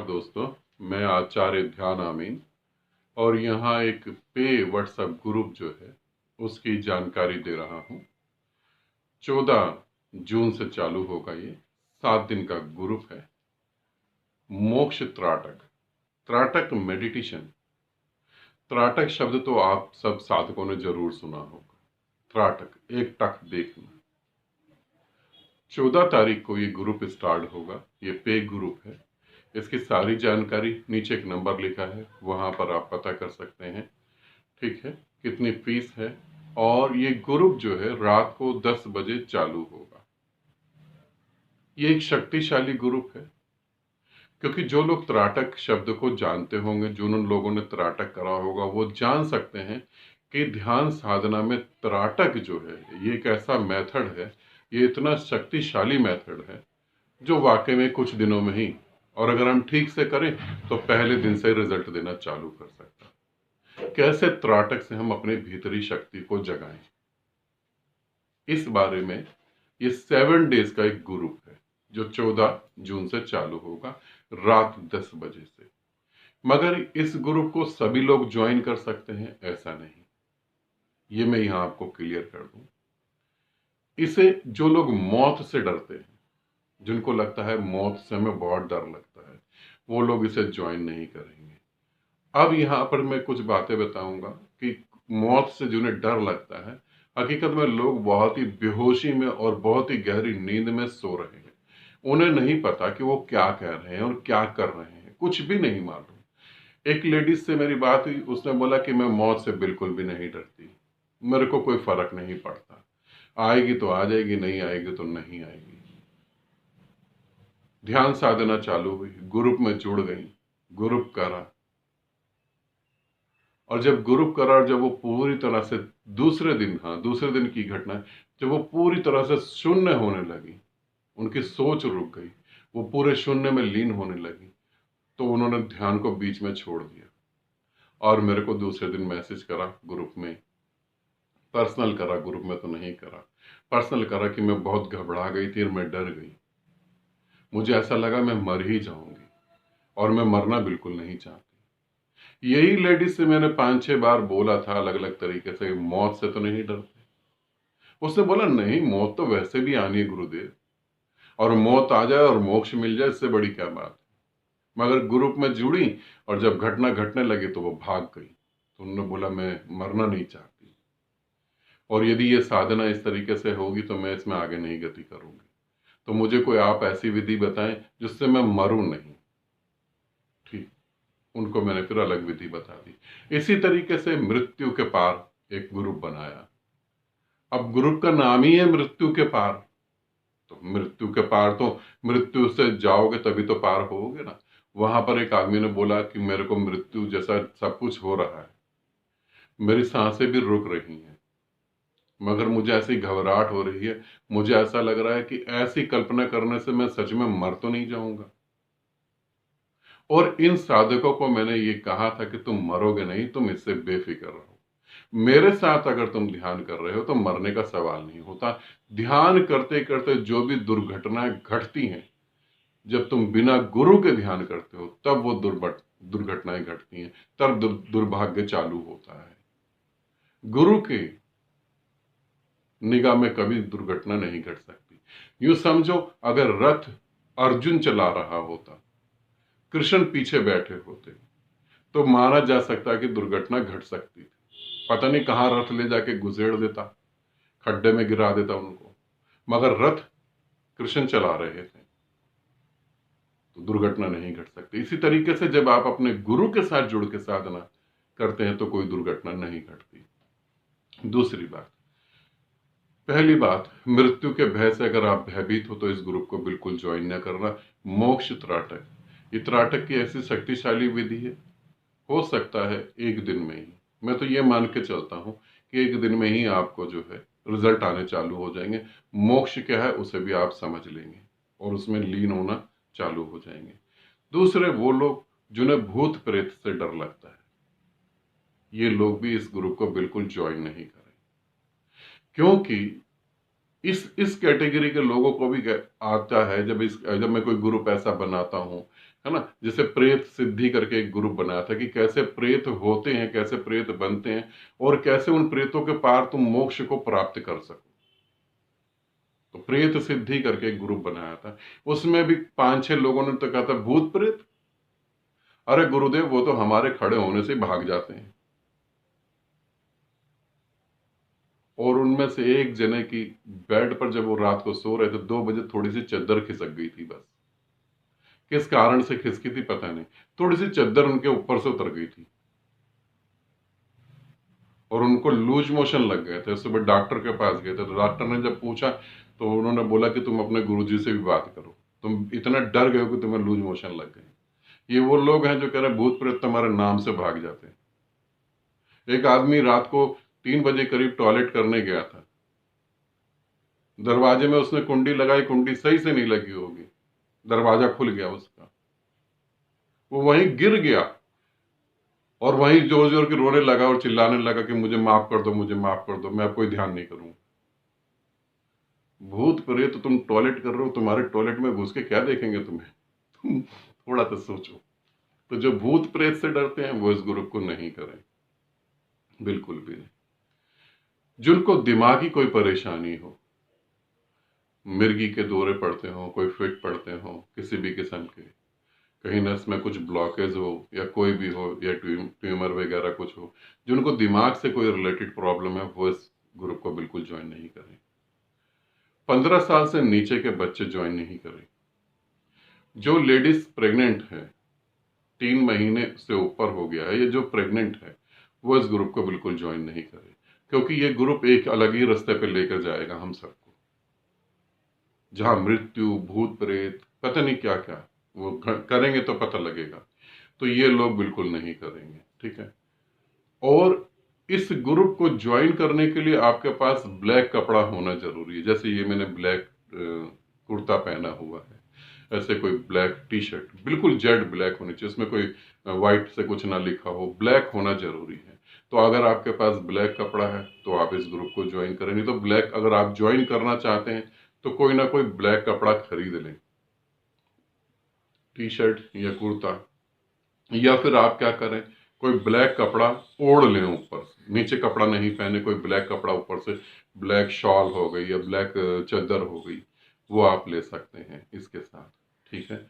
दोस्तों, मैं आचार्य ध्यान आमीन और यहाँ एक पे व्हाट्सएप ग्रुप जो है उसकी जानकारी दे रहा हूँ। 14 जून से चालू होगा ये 7 दिन का ग्रुप है। मोक्ष त्राटक। त्राटक मेडिटेशन। त्राटक शब्द तो आप सब साधकों ने जरूर सुना होगा। त्राटक एक टक देखना। 14 तारीख को ये ग्रुप स्टार्ट होगा। ये पे ग्रुप है। इसकी सारी जानकारी नीचे एक नंबर लिखा है, वहां पर आप पता कर सकते हैं। ठीक है, कितनी फीस है और ये ग्रुप जो है रात को 10 बजे चालू होगा। ये एक शक्तिशाली ग्रुप है क्योंकि जो लोग त्राटक शब्द को जानते होंगे, जिन लोगों ने त्राटक करा होगा, वो जान सकते हैं कि ध्यान साधना में त्राटक जो है ये एक ऐसा मेथड है, ये इतना शक्तिशाली मेथड है जो वाकई में कुछ दिनों में ही, और अगर हम ठीक से करें तो पहले दिन से रिजल्ट देना चालू कर सकता है। कैसे त्राटक से हम अपने भीतरी शक्ति को जगाएं, इस बारे में ये 7 डेज का एक ग्रुप है जो 14 जून से चालू होगा रात 10 बजे से। मगर इस ग्रुप को सभी लोग ज्वाइन कर सकते हैं ऐसा नहीं, ये मैं यहां आपको क्लियर कर दूं। इसे जो लोग मौत से डरते हैं, जिनको लगता है मौत से हमें बहुत डर लगता है, वो लोग इसे ज्वाइन नहीं करेंगे। अब यहाँ पर मैं कुछ बातें बताऊंगा कि मौत से जिन्हें डर लगता है, हकीकत में लोग बहुत ही बेहोशी में और बहुत ही गहरी नींद में सो रहे हैं। उन्हें नहीं पता कि वो क्या कह रहे हैं और क्या कर रहे हैं, कुछ भी नहीं मालूम। एक लेडीज से मेरी बात हुई, उसने बोला कि मैं मौत से बिल्कुल भी नहीं डरती, मेरे को कोई फर्क नहीं पड़ता, आएगी तो आ जाएगी, नहीं आएगी तो नहीं आएगी। ध्यान साधना चालू हुई, ग्रुप में जुड़ गई, ग्रुप करा, और जब ग्रुप करा और जब वो पूरी तरह से दूसरे दिन की घटना, जब वो पूरी तरह से शून्य होने लगी, उनकी सोच रुक गई, वो पूरे शून्य में लीन होने लगी, तो उन्होंने ध्यान को बीच में छोड़ दिया और मेरे को दूसरे दिन मैसेज करा ग्रुप में, पर्सनल करा, ग्रुप में तो नहीं करा, पर्सनल करा कि मैं बहुत घबरा गई थी और मैं डर गई, मुझे ऐसा लगा मैं मर ही जाऊंगी और मैं मरना बिल्कुल नहीं चाहती। यही लेडीज से मैंने 5-6 बार बोला था अलग अलग तरीके से, मौत से तो नहीं डरते। उसने बोला नहीं, मौत तो वैसे भी आनी है गुरुदेव, और मौत आ जाए और मोक्ष मिल जाए इससे बड़ी क्या बात है। मगर ग्रुप में जुड़ी और जब घटना घटने लगी तो वो भाग गई, तो उन्होंने बोला मैं मरना नहीं चाहती, और यदि ये साधना इस तरीके से होगी तो मैं इसमें आगे नहीं गति करूंगी, तो मुझे कोई आप ऐसी विधि बताएं जिससे मैं मरूं नहीं। ठीक, उनको मैंने फिर अलग विधि बता दी। इसी तरीके से मृत्यु के पार एक ग्रुप बनाया। अब ग्रुप का नाम ही है मृत्यु के पार, तो मृत्यु के पार तो मृत्यु से जाओगे तभी तो पार होगे ना। वहां पर एक आदमी ने बोला कि मेरे को मृत्यु जैसा सब कुछ हो रहा है, मेरी सांसें भी रुक रही हैं, मगर मुझे ऐसी घबराहट हो रही है, मुझे ऐसा लग रहा है कि ऐसी कल्पना करने से मैं सच में मर तो नहीं जाऊंगा। और इन साधकों को मैंने ये कहा था कि तुम मरोगे नहीं, तुम इससे बेफिक्र रहो, मेरे साथ अगर तुम ध्यान कर रहे हो तो मरने का सवाल नहीं होता। ध्यान करते करते जो भी दुर्घटनाएं घटती हैं, जब तुम बिना गुरु के ध्यान करते हो तब वो दुर्घटनाएं घटती हैं, तब दुर्भाग्य चालू होता है। गुरु की निगाह में कभी दुर्घटना नहीं घट सकती। यूं समझो, अगर रथ अर्जुन चला रहा होता, कृष्ण पीछे बैठे होते, तो माना जा सकता कि दुर्घटना घट सकती थी। पता नहीं कहां रथ ले जाके घुसेड़ देता, खड्डे में गिरा देता उनको, मगर रथ कृष्ण चला रहे थे तो दुर्घटना नहीं घट सकती। इसी तरीके से जब आप अपने गुरु के साथ जुड़ के साधना करते हैं तो कोई दुर्घटना नहीं घटती। दूसरी बात, पहली बात, मृत्यु के भय से अगर आप भयभीत हो तो इस ग्रुप को बिल्कुल ज्वाइन न करना। मोक्ष त्राटक, ये त्राटक की ऐसी शक्तिशाली विधि है, हो सकता है एक दिन में ही, मैं तो ये मान के चलता हूं कि एक दिन में ही आपको जो है रिजल्ट आने चालू हो जाएंगे। मोक्ष क्या है उसे भी आप समझ लेंगे और उसमें लीन होना चालू हो जाएंगे। दूसरे, वो लोग जिन्हें भूत प्रेत से डर लगता है, ये लोग भी इस ग्रुप को बिल्कुल ज्वाइन नहीं करें, क्योंकि इस कैटेगरी के लोगों को भी आता है, जब मैं कोई ग्रुप ऐसा बनाता हूं है ना। जैसे प्रेत सिद्धि करके एक ग्रुप बनाया था कि कैसे प्रेत होते हैं, कैसे प्रेत बनते हैं और कैसे उन प्रेतों के पार तुम मोक्ष को प्राप्त कर सको। तो प्रेत सिद्धि करके एक ग्रुप बनाया था, उसमें भी 5-6 लोगों ने तो कहा था भूत प्रेत। अरे गुरुदेव, वो तो हमारे खड़े होने से भाग जाते हैं। और उनमें से एक जने की बेड पर जब वो रात को सो रहे थे 2 बजे थोड़ी सी चद्दर खिसक गई थी। बस किस कारण से खिसकी थी पता नहीं, थोड़ी सी चद्दर उनके ऊपर से उतर गई थी और उनको लूज मोशन लग गए थे। सुबह डॉक्टर के पास गए थे, तो डॉक्टर ने जब पूछा तो उन्होंने बोला कि तुम अपने गुरुजी से भी बात करो, तुम इतना डर गए हो कि तुम्हें लूज मोशन लग गए। ये वो लोग हैं जो कह रहे हैं भूत प्रेत तुम्हारे नाम से भाग जाते हैं। एक आदमी रात को 3 बजे करीब टॉयलेट करने गया था, दरवाजे में उसने कुंडी लगाई, कुंडी सही से नहीं लगी होगी, दरवाजा खुल गया उसका, वो वहीं गिर गया और वहीं जोर जोर के रोने लगा और चिल्लाने लगा कि मुझे माफ कर दो, मुझे माफ कर दो, मैं अब कोई ध्यान नहीं करूंगा। भूत प्रेत तो तुम टॉयलेट कर रहे हो, तुम्हारे टॉयलेट में घुस के क्या देखेंगे तुम्हें? तुम थोड़ा तो सोचो। तो जो भूत प्रेत से डरते हैं वो इस ग्रुप को नहीं करें, बिल्कुल भी नहीं। जिनको दिमागी कोई परेशानी हो, मिर्गी के दौरे पड़ते हो, कोई फिट पड़ते हो किसी भी किस्म के, कहीं नस में कुछ ब्लॉकेज हो या कोई भी हो या ट्यूमर वगैरह कुछ हो, जिनको दिमाग से कोई रिलेटेड प्रॉब्लम है, वो इस ग्रुप को बिल्कुल ज्वाइन नहीं करें। 15 साल से नीचे के बच्चे ज्वाइन नहीं करें। जो लेडीज प्रेग्नेंट है, 3 महीने से ऊपर हो गया है, ये जो प्रेग्नेंट है, वो इस ग्रुप को बिल्कुल ज्वाइन नहीं करे, क्योंकि ये ग्रुप एक अलग ही रास्ते पे लेकर जाएगा हम सबको, जहां मृत्यु, भूत प्रेत, पता नहीं क्या क्या वो करेंगे तो पता लगेगा। तो ये लोग बिल्कुल नहीं करेंगे, ठीक है। और इस ग्रुप को ज्वाइन करने के लिए आपके पास ब्लैक कपड़ा होना जरूरी है। जैसे ये मैंने ब्लैक कुर्ता पहना हुआ है, ऐसे कोई ब्लैक टी शर्ट, बिल्कुल जेड ब्लैक होनी चाहिए, इसमें कोई व्हाइट से कुछ ना लिखा हो, ब्लैक होना जरूरी है। तो अगर आपके पास ब्लैक कपड़ा है तो आप इस ग्रुप को ज्वाइन करें, नहीं तो ब्लैक, अगर आप ज्वाइन करना चाहते हैं तो कोई ना कोई ब्लैक कपड़ा खरीद लें, टी शर्ट या कुर्ता, या फिर आप क्या करें, कोई ब्लैक कपड़ा ओढ़ लें ऊपर, नीचे कपड़ा नहीं पहने, कोई ब्लैक कपड़ा ऊपर से, ब्लैक शॉल हो गई या ब्लैक चादर हो गई, वो आप ले सकते हैं इसके साथ, ठीक है।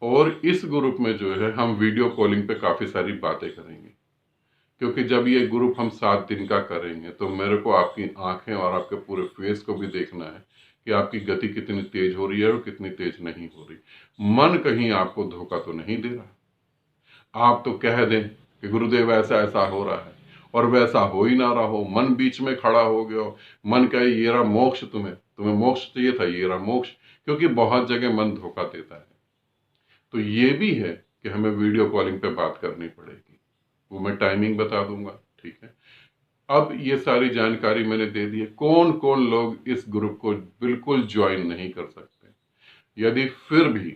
और इस ग्रुप में जो है हम वीडियो कॉलिंग पे काफ़ी सारी बातें करेंगे, क्योंकि जब ये ग्रुप हम 7 दिन का करेंगे तो मेरे को आपकी आंखें और आपके पूरे फेस को भी देखना है कि आपकी गति कितनी तेज हो रही है और कितनी तेज नहीं हो रही। मन कहीं आपको धोखा तो नहीं दे रहा। आप तो कह दें कि गुरुदेव ऐसा ऐसा हो रहा है और वैसा हो ही ना रहा हो, मन बीच में खड़ा हो गया हो, मन कहे ये रहा मोक्ष, तुम्हें तुम्हें मोक्ष चाहिए था, ये रहा मोक्ष। क्योंकि बहुत जगह मन धोखा देता है। तो ये भी है कि हमें वीडियो कॉलिंग पे बात करनी पड़ेगी, वो मैं टाइमिंग बता दूंगा, ठीक है। अब ये सारी जानकारी मैंने दे दी है, कौन कौन लोग इस ग्रुप को बिल्कुल ज्वाइन नहीं कर सकते। यदि फिर भी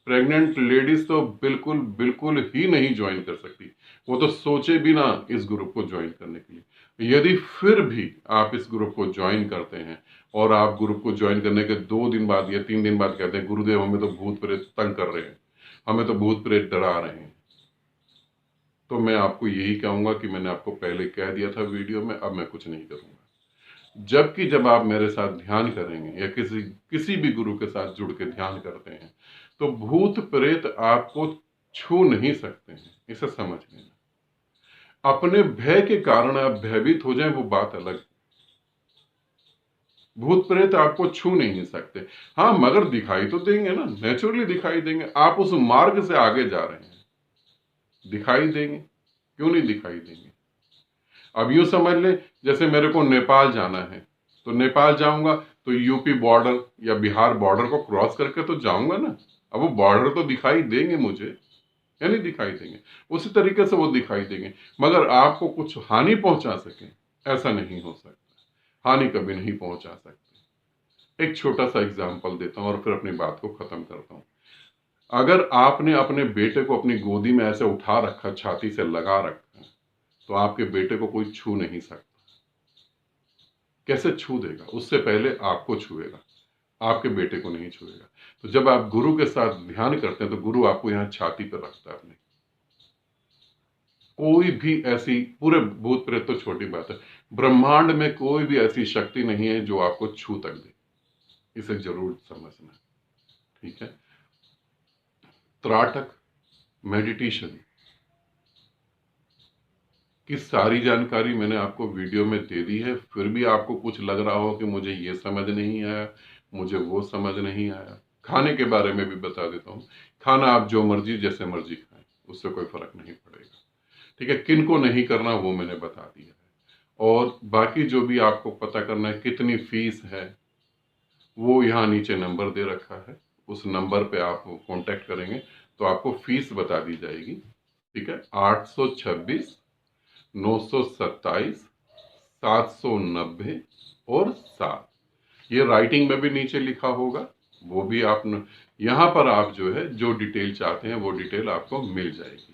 प्रेग्नेंट लेडीज तो बिल्कुल बिल्कुल ही नहीं ज्वाइन कर सकती, वो तो सोचे भी ना इस ग्रुप को ज्वाइन करने के लिए। यदि फिर भी आप इस ग्रुप को ज्वाइन करते हैं और आप ग्रुप को ज्वाइन करने के 2 दिन बाद या 3 दिन बाद कहते हैं गुरुदेव हमें तो भूत प्रेत तंग कर रहे हैं, हमें तो भूत प्रेत डरा रहे हैं, तो मैं आपको यही कहूंगा कि मैंने आपको पहले कह दिया था वीडियो में, अब मैं कुछ नहीं करूंगा। जबकि जब आप मेरे साथ ध्यान करेंगे या किसी किसी भी गुरु के साथ जुड़ के ध्यान करते हैं तो भूत प्रेत आपको छू नहीं सकते हैं, इसे समझ लेना। अपने भय के कारण आप भयभीत हो जाएं वो बात अलग है, भूत प्रेत आपको छू नहीं सकते। हाँ, मगर दिखाई तो देंगे ना, नेचुरली दिखाई देंगे। आप उस मार्ग से आगे जा रहे हैं, दिखाई देंगे, क्यों नहीं दिखाई देंगे। अब यूं समझ लें, जैसे मेरे को नेपाल जाना है तो नेपाल जाऊंगा तो यूपी बॉर्डर या बिहार बॉर्डर को क्रॉस करके तो जाऊंगा ना। अब वो बॉर्डर तो दिखाई देंगे मुझे, या नहीं दिखाई देंगे, उसी तरीके से वो दिखाई देंगे, मगर आपको कुछ हानि पहुंचा सके ऐसा नहीं हो सकता। हानि कभी नहीं पहुंचा सकते। एक छोटा सा एग्जाम्पल देता हूं और फिर अपनी बात को खत्म करता हूं। अगर आपने अपने बेटे को अपनी गोदी में ऐसे उठा रखा, छाती से लगा रखा, तो आपके बेटे को कोई छू नहीं सकता। कैसे छू देगा? उससे पहले आपको छुएगा, आपके बेटे को नहीं छुएगा। तो जब आप गुरु के साथ ध्यान करते हैं तो गुरु आपको यहाँ छाती पर रखता है अपने। कोई भी ऐसी, पूरे भूत प्रेत तो छोटी बात है, ब्रह्मांड में कोई भी ऐसी शक्ति नहीं है जो आपको छू तक दे। इसे जरूर समझना, ठीक है। त्राटक मेडिटेशन की सारी जानकारी मैंने आपको वीडियो में दे दी है। फिर भी आपको कुछ लग रहा हो कि मुझे ये समझ नहीं आया, मुझे वो समझ नहीं आया, खाने के बारे में भी बता देता हूँ। खाना आप जो मर्जी जैसे मर्जी खाएं, उससे कोई फर्क नहीं पड़ेगा, ठीक है। किन को नहीं करना वो मैंने बता दिया है। और बाकी जो भी आपको पता करना है, कितनी फीस है, वो यहाँ नीचे नंबर दे रखा है। उस नंबर पे आप कांटेक्ट करेंगे तो आपको फीस बता दी जाएगी, ठीक है। 826 927 790 और 7, ये राइटिंग में भी नीचे लिखा होगा, वो भी आप यहाँ पर आप जो है जो डिटेल चाहते हैं वो डिटेल आपको मिल जाएगी।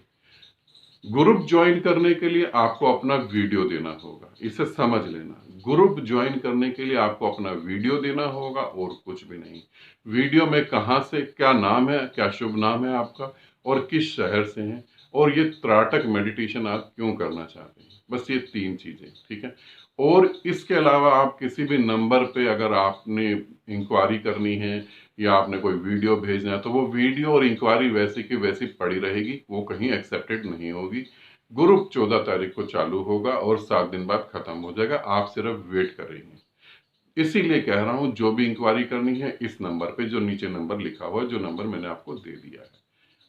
ग्रुप ज्वाइन करने के लिए आपको अपना वीडियो देना होगा, इसे समझ लेना। ग्रुप ज्वाइन करने के लिए आपको अपना वीडियो देना होगा और कुछ भी नहीं। वीडियो में कहाँ से, क्या नाम है, क्या शुभ नाम है आपका, और किस शहर से हैं, और ये त्राटक मेडिटेशन आप क्यों करना चाहते हैं, बस ये 3 चीजें, ठीक है। और इसके अलावा आप किसी भी नंबर पे अगर आपने इंक्वायरी करनी है या आपने कोई वीडियो भेजना है तो वो वीडियो और इंक्वायरी वैसी की वैसी पड़ी रहेगी, वो कहीं एक्सेप्टेड नहीं होगी। ग्रुप 14 तारीख को चालू होगा और 7 दिन बाद खत्म हो जाएगा, आप सिर्फ वेट करेंगे। इसीलिए कह रहा हूं, जो भी इंक्वायरी करनी है इस नंबर पे, जो नीचे नंबर लिखा हुआ है, जो नंबर मैंने आपको दे दिया है।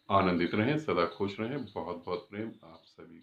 आनंदित रहें, सदा खुश रहें, बहुत बहुत प्रेम आप सभी।